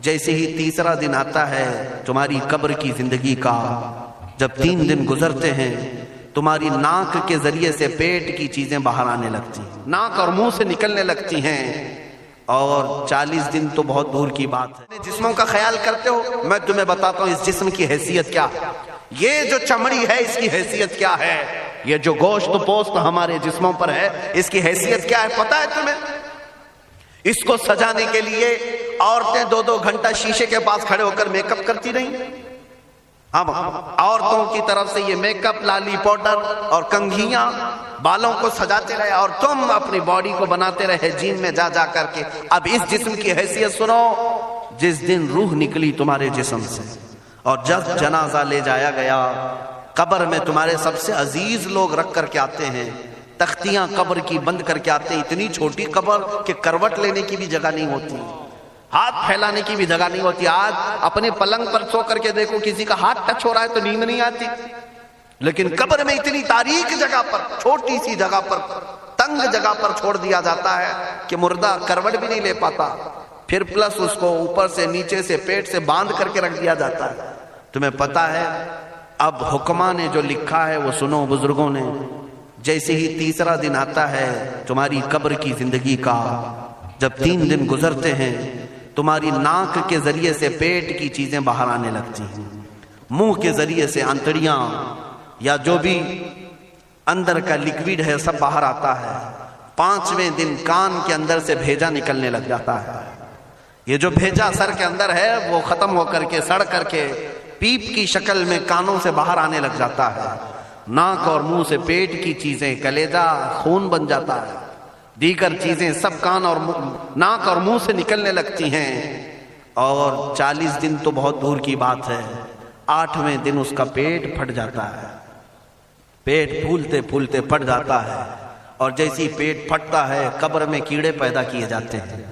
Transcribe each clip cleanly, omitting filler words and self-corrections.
جیسے ہی تیسرا دن آتا ہے تمہاری قبر کی زندگی کا، جب 3 دن گزرتے ہیں تمہاری ناک کے ذریعے سے پیٹ کی چیزیں باہر آنے لگتی ہیں، ناک اور منہ سے نکلنے لگتی ہیں، اور 40 دن تو بہت دور کی بات ہے۔ جسموں کا خیال کرتے ہو، میں تمہیں بتاتا ہوں اس جسم کی حیثیت کیا ہے۔ یہ جو چمڑی ہے اس کی حیثیت کیا ہے، یہ جو گوشت پوست ہمارے جسموں پر ہے اس کی حیثیت کیا ہے پتہ ہے تمہیں؟ اس کو سجانے کے لیے عورتیں 2-2 گھنٹہ شیشے کے پاس کھڑے ہو کر میک اپ کرتی رہیں۔ ہم عورتوں کی طرف سے یہ میک اپ، لالی پاؤڈر اور کنگھیاں بالوں کو سجاتے رہے، اور تم اپنی باڈی کو بناتے رہے جیم میں جا کر کے۔ اب اس جسم کی حیثیت سنو، جس دن روح نکلی تمہارے جسم سے اور جب جنازہ لے جایا گیا، قبر میں تمہارے سب سے عزیز لوگ رکھ کر کے آتے ہیں، تختیاں قبر کی بند کر کے آتے ہیں، اتنی چھوٹی قبر کہ کروٹ لینے کی بھی جگہ نہیں ہوتی، ہاتھ پھیلانے کی بھی جگہ نہیں ہوتی۔ آج اپنے پلنگ پر سو کر کے دیکھو، کسی کا ہاتھ ٹچ ہو رہا ہے تو نیند نہیں آتی، لیکن قبر میں اتنی تاریک جگہ پر، چھوٹی سی جگہ پر، تنگ جگہ پر چھوڑ دیا جاتا ہے کہ مردہ کروٹ بھی نہیں لے پاتا، پھر پلس اس کو اوپر سے نیچے سے پیٹ سے باندھ کر کے رکھ دیا جاتا ہے۔ تمہیں پتا ہے اب حکما نے جو لکھا ہے وہ سنو بزرگوں نے، جیسے ہی تیسرا دن آتا ہے تمہاری قبر کی زندگی کا، جب 3 دن گزرتے ہیں تمہاری ناک کے ذریعے سے پیٹ کی چیزیں باہر آنے لگتی ہیں، منہ کے ذریعے سے انتڑیاں یا جو بھی اندر کا لیکویڈ ہے سب باہر آتا ہے۔ 5ویں دن کان کے اندر سے بھیجا نکلنے لگ جاتا ہے۔ یہ جو بھیجا سر کے اندر ہے وہ ختم ہو کر کے سڑ کر کے پیپ کی شکل میں کانوں سے باہر آنے لگ جاتا ہے۔ ناک اور منہ سے پیٹ کی چیزیں، کلیجہ، خون بن جاتا ہے، دیگر چیزیں سب کان اور ناک اور منہ سے نکلنے لگتی ہیں، اور 40 دن تو بہت دور کی بات ہے، 8ویں دن اس کا پیٹ پھٹ جاتا ہے، پیٹ پھولتے پھولتے پھٹ جاتا ہے، اور جیسی پیٹ پھٹتا ہے قبر میں کیڑے پیدا کیے جاتے ہیں۔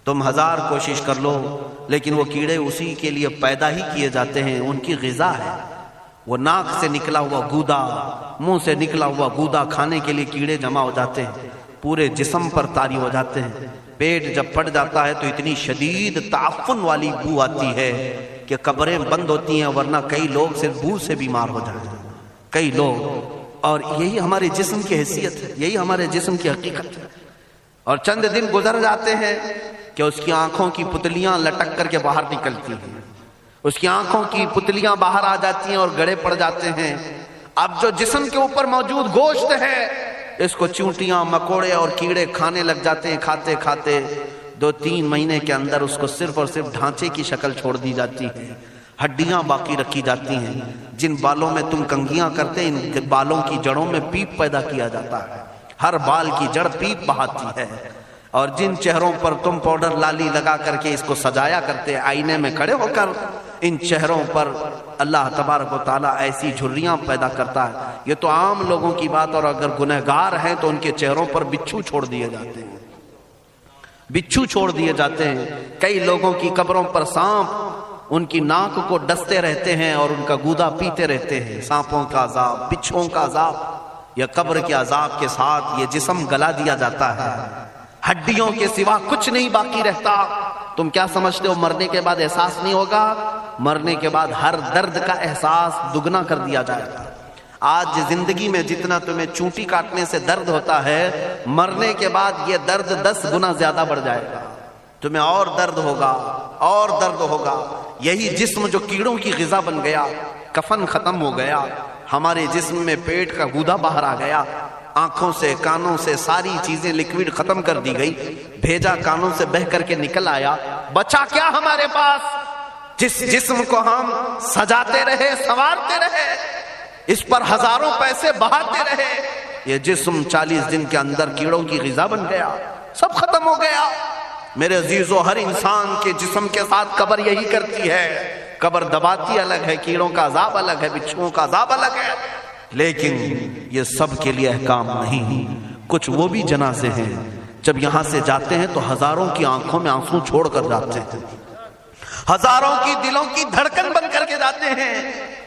تم 1000 کوشش کر لو لیکن وہ کیڑے اسی کے لیے پیدا ہی کیے جاتے ہیں، ان کی غذا ہے۔ وہ ناک سے نکلا ہوا گودا، منہ سے نکلا ہوا گودا کھانے کے لیے کیڑے جمع ہو جاتے ہیں، پورے جسم پر طاری ہو جاتے ہیں۔ پیٹ جب پھٹ جاتا ہے تو اتنی شدید تعفن والی بو آتی ہے کہ قبریں بند ہوتی ہیں، ورنہ کئی لوگ صرف بو سے بیمار ہو جاتے ہیں، کئی لوگ۔ اور یہی ہمارے جسم کی حیثیت ہے، یہی ہمارے جسم کی حقیقت ہے۔ اور چند دن گزر جاتے ہیں کہ اس کی آنکھوں کی پتلیاں لٹک کر کے باہر نکلتی ہیں، اس کی آنکھوں کی پتلیاں باہر آ جاتی ہیں اور گڑے پڑ جاتے ہیں۔ اب جو جسم کے اوپر موجود گوشت ہے اس کو چونٹیاں، مکوڑے اور کیڑے کھانے لگ جاتے ہیں، کھاتے کھاتے 2-3 مہینے کے اندر اس کو صرف اور صرف ڈھانچے کی شکل چھوڑ دی جاتی ہے، ہڈیاں باقی رکھی جاتی ہیں۔ جن بالوں میں تم کنگھیاں کرتے ان بالوں کی جڑوں میں پیپ پیدا کیا جاتا ہے، ہر بال کی جڑ پیپ بہاتی ہے۔ اور جن چہروں پر تم پاؤڈر لالی لگا کر کے اس کو سجایا کرتے آئینے میں کھڑے ہو کر، ان چہروں پر اللہ تبارک و تعالیٰ ایسی جھریاں پیدا کرتا ہے۔ یہ تو عام لوگوں کی بات، اور اگر گنہگار ہیں تو ان کے چہروں پر بچھو چھوڑ دیے جاتے ہیں، بچھو چھوڑ دیے جاتے ہیں۔ کئی لوگوں کی قبروں پر سانپ ان کی ناک کو ڈستے رہتے ہیں اور ان کا گودا پیتے رہتے ہیں۔ سانپوں کا عذاب، بچھوؤں کا عذاب، یا قبر کے عذاب کے ساتھ یہ جسم گلا دیا جاتا ہے، ہڈیوں کے سوا کچھ نہیں باقی رہتا۔ تم کیا سمجھتے ہو مرنے کے بعد احساس نہیں ہوگا؟ مرنے کے بعد ہر درد کا احساس دگنا کر دیا جائے گا۔ آج زندگی میں جتنا تمہیں چونٹی کاٹنے سے درد ہوتا ہے، مرنے کے بعد یہ درد 10 گنا زیادہ بڑھ جائے گا، تمہیں اور درد ہوگا، اور درد ہوگا۔ یہی جسم جو کیڑوں کی غذا بن گیا، کفن ختم ہو گیا، ہمارے جسم میں پیٹ کا گودا باہر آ گیا، آنکھوں سے کانوں سے ساری چیزیں لیکویڈ ختم کر دی گئی، بھیجا کانوں سے بہ کر کے نکل آیا، بچا کیا ہمارے پاس؟ جس جسم کو ہم سجاتے رہے، سنوارتے رہے، اس پر ہزاروں پیسے بہاتے رہے، یہ جسم 40 دن کے اندر کیڑوں کی غذا بن گیا، سب ختم ہو گیا۔ میرے عزیزو، ہر انسان کے جسم کے ساتھ قبر یہی کرتی ہے، قبر دباتی الگ ہے، کیڑوں کا عذاب الگ ہے، بچھوؤں کا عذاب الگ ہے، لیکن یہ سب کے لیے احکام نہیں۔ کچھ وہ بھی جنازے ہیں جب یہاں سے جاتے ہیں تو ہزاروں کی آنکھوں میں آنسو چھوڑ کر جاتے ہیں، ہزاروں کی دلوں کی دھڑکن بن کر کے جاتے ہیں۔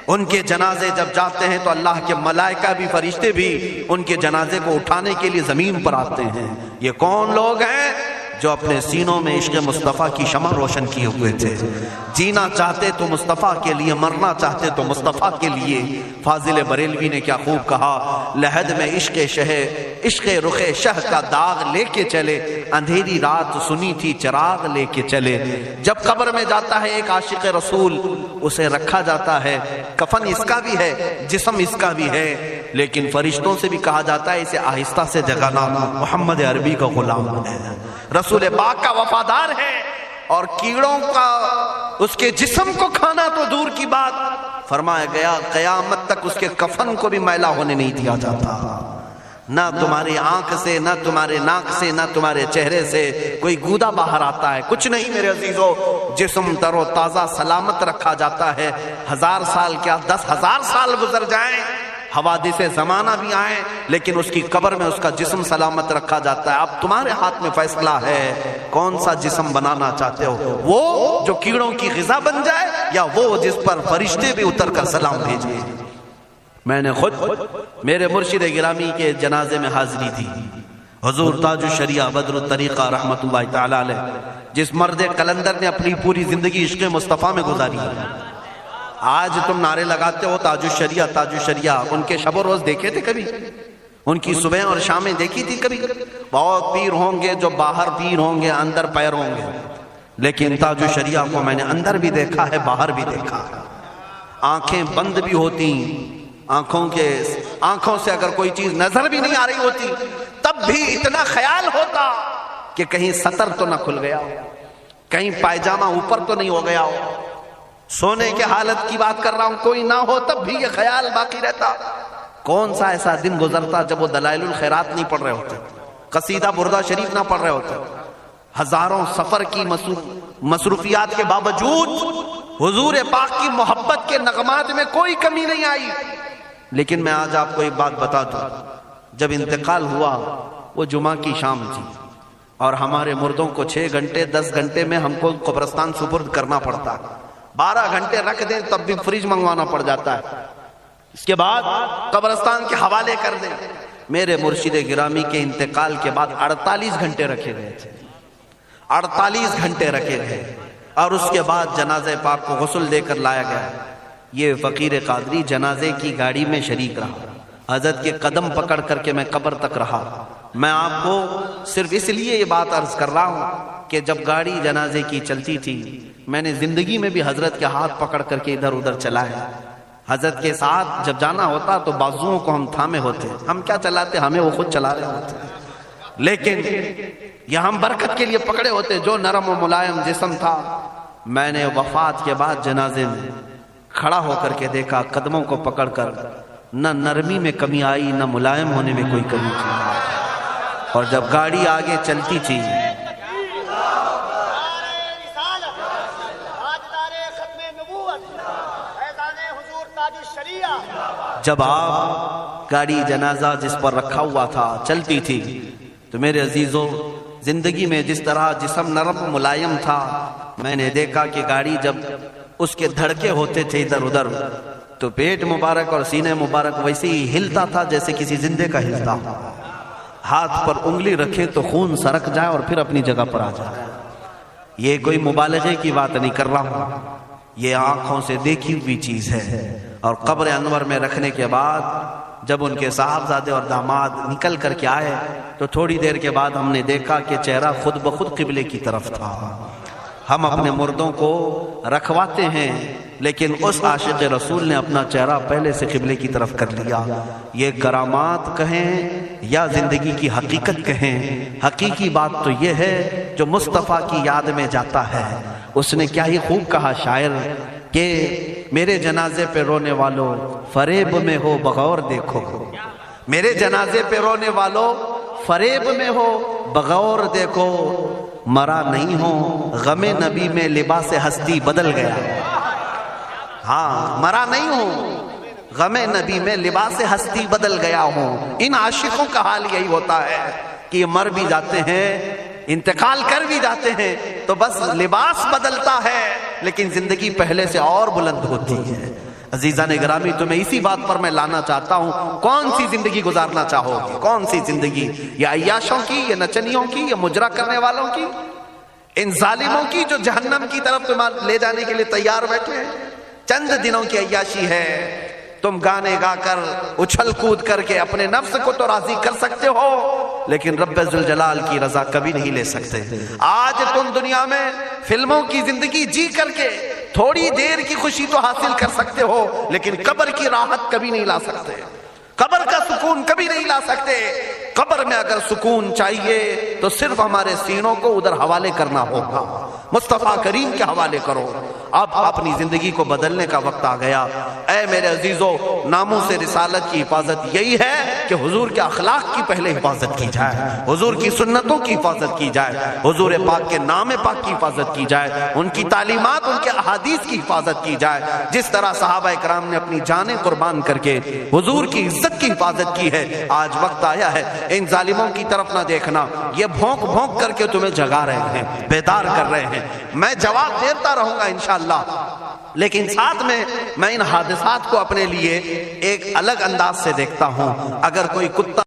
ان کے جنازے جب جاتے ہیں تو اللہ کے ملائکہ بھی، فرشتے بھی ان کے جنازے کو اٹھانے کے لیے زمین پر آتے ہیں۔ یہ کون لوگ ہیں؟ جو اپنے سینوں میں عشق مصطفیٰ کی شمع روشن کیے ہوئے تھے. جینا چاہتے تو مصطفیٰ کے لیے، مرنا چاہتے تو مصطفیٰ کے لیے. فاضل بریلوی نے کیا خوب کہا، لحد میں عشق رخ شہ کا داغ لے کے چلے، اندھیری رات سنی تھی چراغ لے کے چلے. جب قبر میں جاتا ہے ایک عاشق رسول، اسے رکھا جاتا ہے، کفن اس کا بھی ہے، جسم اس کا بھی ہے، لیکن فرشتوں سے بھی کہا جاتا ہے اسے آہستہ سے جگانا، محمد عربی کا غلام ہے، رسول پاک کا وفادار ہے. اور کیڑوں کا اس کے جسم کو کھانا تو دور کی بات، فرمایا گیا قیامت تک اس کے کفن کو بھی میلا ہونے نہیں دیا جاتا. نہ تمہاری آنکھ سے، نہ تمہارے ناک سے، نہ تمہارے چہرے سے کوئی گودا باہر آتا ہے، کچھ نہیں میرے عزیزو. جسم تر و تازہ سلامت رکھا جاتا ہے. 1000 سال کیا 10,000 سال گزر جائیں، حوادث زمانہ بھی آئیں، لیکن اس کی قبر میں اس کا جسم سلامت رکھا جاتا ہے. اب تمہارے ہاتھ میں فیصلہ ہے کون سا جسم بنانا چاہتے ہو، وہ جو کیڑوں کی غذا بن جائے، یا وہ جس پر فرشتے بھی اتر کر سلام بھیجیں. میں نے خود میرے مرشد گرامی کے جنازے میں حاضری تھی. حضور تاج الشریعہ بدر الطریقہ رحمت اللہ تعالی علیہ، جس مرد قلندر نے اپنی پوری زندگی عشق مصطفیٰ میں گزاری ہے. آج تم نعرے لگاتے ہو تاج الشریعہ تاج الشریعہ، ان کے شب و روز دیکھے تھے کبھی؟ ان کی صبح اور شامیں دیکھی تھی کبھی؟ بہت پیر ہوں گے جو باہر پیر ہوں گے، اندر پیر ہوں گے، لیکن تاج الشریعہ کو میں نے اندر بھی دیکھا ہے، باہر بھی دیکھا ہے. آنکھیں بند بھی ہوتی، آنکھوں سے اگر کوئی چیز نظر بھی نہیں آ رہی ہوتی، تب بھی اتنا خیال ہوتا کہ کہیں سطر تو نہ کھل گیا ہو، کہیں پائجامہ اوپر تو نہیں ہو گیا ہو. سونے کے حالت کی بات کر رہا ہوں، کوئی نہ ہو تب بھی یہ خیال باقی رہتا. کون سا ایسا دن گزرتا جب وہ دلائل الخیرات نہیں پڑھ رہے ہوتے، قصیدہ بردہ شریف نہ پڑھ رہے ہوتے. ہزاروں سفر کی مصروفیات کے باوجود حضور پاک کی محبت کے نغمات میں کوئی کمی نہیں آئی. لیکن میں آج آپ کو ایک بات بتا دوں، جب انتقال ہوا وہ جمعہ کی شام تھی، اور ہمارے مردوں کو 6 گھنٹے 10 گھنٹے میں ہم کو قبرستان سپرد کرنا پڑتا. 12 گھنٹے رکھ دیں تب بھی فریج منگوانا پڑ جاتا ہے، اس کے بعد قبرستان کے حوالے کر دیں. میرے مرشد گرامی کے انتقال کے بعد 48 گھنٹے رکھے گئے تھے، 48 گھنٹے رکھے گئے، اور اس کے بعد جنازے پاک کو غسل دے کر لایا گیا. یہ فقیر قادری جنازے کی گاڑی میں شریک رہا، حضرت کے قدم پکڑ کر کے میں قبر تک رہا. میں آپ کو صرف اس لیے یہ بات عرض کر رہا ہوں کہ جب گاڑی جنازے کی چلتی تھی، میں نے زندگی میں بھی حضرت کے ہاتھ پکڑ کر کے ادھر ادھر چلایا. حضرت کے ساتھ جب جانا ہوتا تو بازوؤں کو ہم تھامے ہوتے، ہم کیا چلاتے، ہمیں وہ خود چلا رہے ہوتے، لیکن یہ ہم برکت کے لیے پکڑے ہوتے. جو نرم و ملائم جسم تھا، میں نے وفات کے بعد جنازے میں کھڑا ہو کر کے دیکھا، قدموں کو پکڑ کر، نہ نرمی میں کمی آئی، نہ ملائم ہونے میں کوئی کمی تھی. اور جب گاڑی آگے چلتی تھی، جب آپ گاڑی جنازہ جس پر رکھا ہوا تھا چلتی تھی، تو میرے عزیزوں زندگی میں جس طرح جسم نرم ملائم تھا، میں نے دیکھا کہ گاڑی جب اس کے دھڑکے ہوتے تھے ادھر ادھر، تو پیٹ مبارک اور سینے مبارک ویسے ہی ہلتا تھا جیسے کسی زندے کا ہلتا. ہاتھ پر انگلی رکھے تو خون سرک جائے اور پھر اپنی جگہ پر آ جائے. یہ کوئی مبالغے کی بات نہیں کر رہا ہوں، یہ آنکھوں سے دیکھی ہوئی چیز ہے. اور قبر انور میں رکھنے کے بعد جب ان کے صاحبزادے اور داماد نکل کر کے آئے، تو تھوڑی دیر کے بعد ہم نے دیکھا کہ چہرہ خود بخود قبلے کی طرف تھا. ہم اپنے مردوں کو رکھواتے ہیں، لیکن اس عاشق رسول نے اپنا چہرہ پہلے سے قبلے کی طرف کر لیا. یہ کرامات کہیں یا زندگی کی حقیقت کہیں، حقیقی بات تو یہ ہے جو مصطفیٰ کی یاد میں جاتا ہے. اس نے کیا ہی خوب کہا شاعر کہ میرے جنازے پہ رونے والوں فریب میں ہو بغور دیکھو، میرے جنازے پہ رونے والوں فریب میں ہو بغور دیکھو، مرا نہیں ہو غم نبی میں لباس ہستی بدل گیا. ہاں، مرا نہیں ہوں غم نبی میں لباس ہستی بدل گیا ہوں. ان عاشقوں کا حال یہی ہوتا ہے کہ یہ مر بھی جاتے ہیں، انتقال کر بھی جاتے ہیں، تو بس لباس بدلتا ہے، لیکن زندگی پہلے سے اور بلند ہوتی ہے. عزیزان گرامی تمہیں اسی بات پر میں لانا چاہتا ہوں، کون سی زندگی گزارنا چاہو گے؟ کون سی زندگی؟ یا عیاشوں کی، یا نچنیوں کی، یا مجرا کرنے والوں کی، ان ظالموں کی جو جہنم کی طرف تمہیں لے جانے کے لیے تیار بیٹھے ہیں؟ چند دنوں کی عیاشی ہے، تم گانے گا کر اچھل کود کر کے اپنے نفس کو تو راضی کر سکتے ہو، لیکن رب ذوالجلال کی رضا کبھی نہیں لے سکتے۔ آج تم دنیا میں فلموں کی زندگی جی کر کے تھوڑی دیر کی خوشی تو حاصل کر سکتے ہو، لیکن قبر کی راحت کبھی نہیں لا سکتے، قبر کا سکون کبھی نہیں لا سکتے۔ قبر میں اگر سکون چاہیے تو صرف ہمارے سینوں کو ادھر حوالے کرنا ہوگا، مصطفیٰ کریم کے حوالے کرو۔ اب اپنی زندگی کو بدلنے کا وقت آ گیا۔ اے میرے عزیزو، ناموس رسالت کی حفاظت یہی ہے کہ حضور کے اخلاق کی پہلے حفاظت کی جائے، حضور کی سنتوں کی حفاظت کی جائے، حضور پاک کے نام پاک کی حفاظت کی جائے، ان کی تعلیمات، ان کے احادیث کی حفاظت کی جائے۔ جس طرح صحابہ اکرام نے اپنی جانیں قربان کر کے حضور کی عزت کی حفاظت کی ہے، آج وقت آیا ہے ان ظالموں کی طرف نہ دیکھنا۔ یہ بھونک بھونک کر کے تمہیں جگا رہے ہیں، بیدار کر رہے ہیں۔ میں جواب دیتا رہوں گا انشاءاللہ، لیکن ساتھ میں ان حادثات کو اپنے لیے ایک الگ انداز سے دیکھتا ہوں۔ اگر کوئی کتا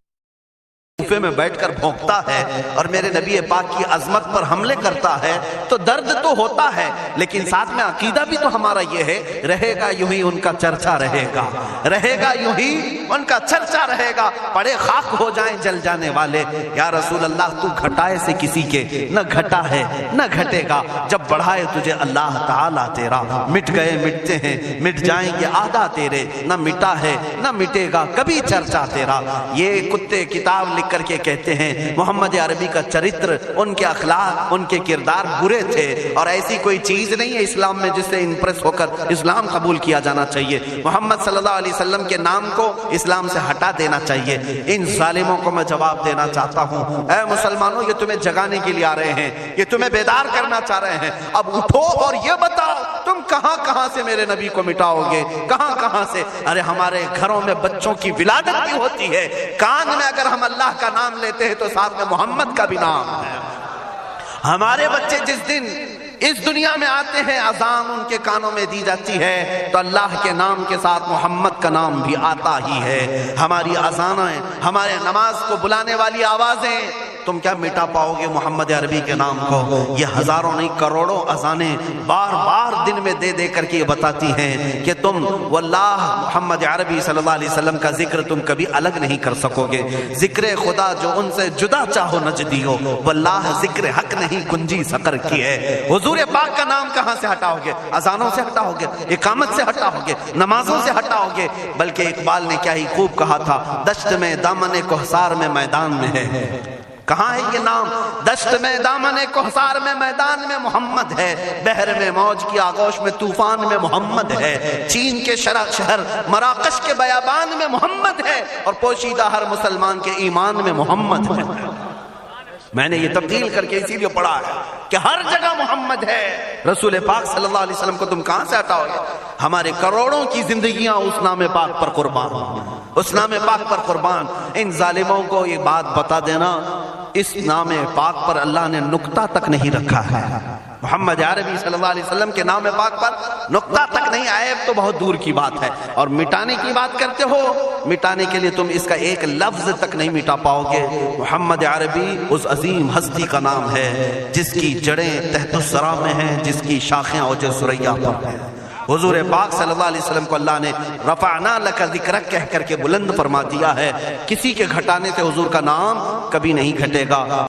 کوفے میں بیٹھ کر بھونکتا ہے اور میرے نبی پاک کی عظمت پر حملے کرتا ہے تو درد تو ہوتا ہے، لیکن ساتھ میں عقیدہ بھی تو ہمارا یہ ہے، رہے گا یوں ہی ان کا چرچا رہے گا، رہے گا یوں ہی ان کا چرچا رہے گا، پڑے خاک ہو جائیں جل جانے والے۔ یا رسول اللہ، تو گھٹائے سے کسی کے نہ گھٹا ہے نہ گھٹے گا، جب بڑھائے تجھے اللہ تعالیٰ تیرا، مٹ گئے مٹتے ہیں مٹ جائیں گے آدھا تیرے، نہ مٹا ہے نہ مٹے گا کبھی چرچا تیرا۔ یہ کتے کتاب لکھ کر کے کہتے ہیں محمد عربی کا چرتر، ان کے اخلاق، ان کے کردار برے تھے، اور ایسی کوئی چیز نہیں ہے اسلام میں جس سے امپریس ہو کر اسلام قبول کیا جانا چاہیے۔ محمد صلی اللہ علیہ وسلم کے نام کو اسلام سے ہٹا دینا چاہیے۔ ان ظالموں کو میں جواب دینا چاہتا ہوں، اے مسلمانوں، یہ تمہیں جگانے کے لیے آ رہے ہیں، یہ تمہیں بیدار کرنا چاہ رہے ہیں۔ اب اٹھو اور یہ بتاؤ تم کہاں کہاں سے میرے نبی کو مٹاؤ گے، کہاں کہاں سے؟ ارے ہمارے گھروں میں بچوں کی ولادت بھی ہوتی ہے، کان میں اگر ہم اللہ کا نام لیتے ہیں تو ساتھ میں محمد کا بھی نام ہے۔ ہمارے بچے جس دن اس دنیا میں آتے ہیں، اذان ان کے کانوں میں دی جاتی ہے تو اللہ کے نام کے ساتھ محمد کا نام بھی آتا ہی ہے۔ ہماری اذانیں، ہمارے نماز کو بلانے والی آوازیں، تم کیا مٹا پاؤ گے محمد عربی کے نام کو؟ یہ ہزاروں نہیں کروڑوں اذانیں بار بار دن میں دے دے کر کے یہ بتاتی ہیں کہ تم واللہ محمد عربی صلی اللہ علیہ وسلم کا ذکر تم کبھی الگ نہیں کر سکو گے۔ ذکر خدا جو ان سے جدا چاہو نجدی ہو، واللہ ذکر حق نہیں گنجی سقر کی ہے۔ حضور پاک کا نام کہاں سے ہٹاؤ گے؟ اذانوں سے ہٹاؤ گے، اقامت سے ہٹاؤ گے، نمازوں سے ہٹاؤ گے؟ بلکہ اقبال نے کیا ہی خوب کہا تھا، دشت میں دامن کوہسار میں میدان میں ہے۔ کہاں ہے یہ نام؟ دشت میں دامن کوہسار میں میدان میں محمد ہے، بحر میں موج کی آغوش میں طوفان میں محمد ہے، چین کے شہر مراکش کے بیابان میں محمد ہے، اور پوشیدہ ہر مسلمان کے ایمان میں محمد ہے۔ میں نے یہ تبدیل کر کے اسی لیے پڑھا ہے کہ ہر جگہ محمد ہے۔ رسول پاک صلی اللہ علیہ وسلم کو تم کہاں سے ہٹاؤ گے؟ ہمارے کروڑوں کی زندگیاں اس نام پاک پر قربان، اس نام پاک پر قربان۔ ان ظالموں کو یہ بات بتا دینا، اس نام پاک پر اللہ نے نقطہ تک نہیں رکھا ہے۔ محمد عربی صلی اللہ علیہ وسلم کے نام پاک پر نقطہ تک نہیں، عیب تو بہت دور کی بات ہے۔ اور مٹانے کی بات کرتے ہو، مٹانے کے لیے تم اس کا ایک لفظ تک نہیں مٹا پاؤ گے۔ محمد عربی اس عظیم ہستی کا نام ہے جس کی جڑیں تحت الثری میں ہیں، جس کی شاخیں اوج ثریا پر ہیں۔ حضور پاک صلی اللہ علیہ وسلم کو اللہ نے رفعنا لک ذکرک کہہ کر کے بلند فرما دیا ہے۔ کسی کے گھٹانے سے حضور کا نام کبھی نہیں گھٹے گا۔